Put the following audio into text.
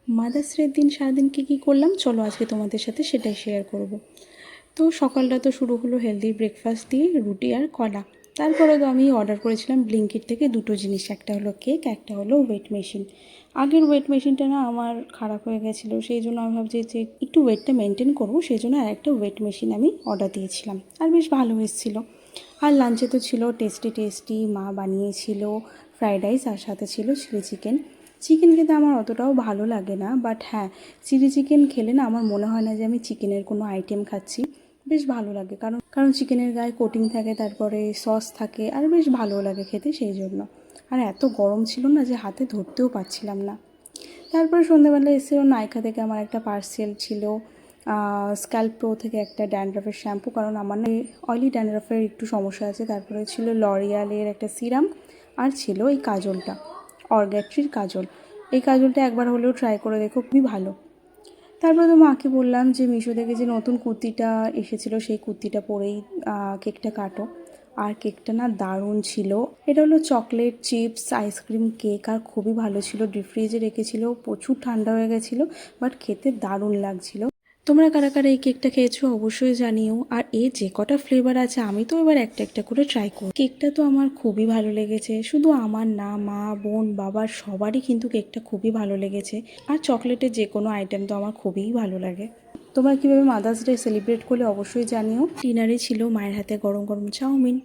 Mother's ডের দিন সারাদিন কী করলাম চলো আজকে তোমাদের সাথে সেটাই শেয়ার করব। তো সকালটা তো শুরু হলো হেলদি ব্রেকফাস্ট দিয়ে, রুটি আর কলা। তারপরে তো আমি অর্ডার করেছিলাম ব্লিঙ্কিট থেকে দুটো জিনিস, একটা হলো কেক, একটা হলো ওয়েট মেশিন। আগের ওয়েট মেশিনটা না আমার খারাপ হয়ে গেছিলো, সেই জন্য আমি ভাবছি যে একটু ওয়েটটা মেনটেন করবো, সেই জন্য আর একটা ওয়েট মেশিন আমি অর্ডার দিয়েছিলাম, আর বেশ ভালো এসেছিলো। আর লাঞ্চে তো ছিল টেস্টি টেস্টি, মা বানিয়েছিল ফ্রাইড রাইস, আর সাথে ছিল চিলি চিকেন। চিকেন খেতে আমার অতটাও ভালো লাগে না, বাট হ্যাঁ, চিলি চিকেন খেলে না আমার মনে হয় না যে আমি চিকেনের কোনো আইটেম খাচ্ছি। বেশ ভালো লাগে, কারণ কারণ চিকেনের গায়ে কোটিং থাকে, তারপরে সস থাকে, আর বেশ ভালো লাগে খেতে, সেই জন্য। আর এত গরম ছিল না যে হাতে ধরতেও পারছিলাম না। তারপরে সন্ধ্যাবেলা এসেও নাইকা থেকে আমার একটা পার্সেল ছিল, স্ক্যাল্প প্রো থেকে একটা ড্যান্ড্রাফের শ্যাম্পু, কারণ আমার না অয়েলি ড্যান্ড্রাফের একটু সমস্যা আছে। তারপরে ছিল লরিয়ালের একটা সিরাম, আর ছিল এই কাজলটা, অর্গ্যাট্রির কাজল। এই কাজলটা একবার হলেও ট্রাই করে দেখো, খুবই ভালো। তারপরে তো মাকে বললাম যে মিশো থেকে যে নতুন কুর্তিটা এসেছিলো সেই কুর্তিটা পরেই কেকটা কাটো। আর কেকটা না দারুণ ছিল। এটা হলো চকলেট চিপস আইসক্রিম কেক, আর খুবই ভালো ছিল। ডিপ ফ্রিজে রেখেছিল, প্রচুর ঠান্ডা হয়ে গেছিলো, বাট খেতে দারুণ লাগছিল। তোমরা কারা কারা এই কেকটা খেয়েছো অবশ্যই জানিও। আর এর যে কটা ফ্লেভার আছে আমি তো এবার একটা একটা করে ট্রাই করি। কেকটা তো আমার খুবই ভালো লেগেছে, শুধু আমার না, মা বোন বাবার সবারই কিন্তু কেকটা খুবই ভালো লেগেছে। আর চকলেটের যে কোনো আইটেম তো আমার খুবই ভালো লাগে। তোমরা কীভাবে মাদার্স ডে সেলিব্রেট করলে অবশ্যই জানিও। ডিনারে ছিল মায়ের হাতে গরম গরম চাউমিন,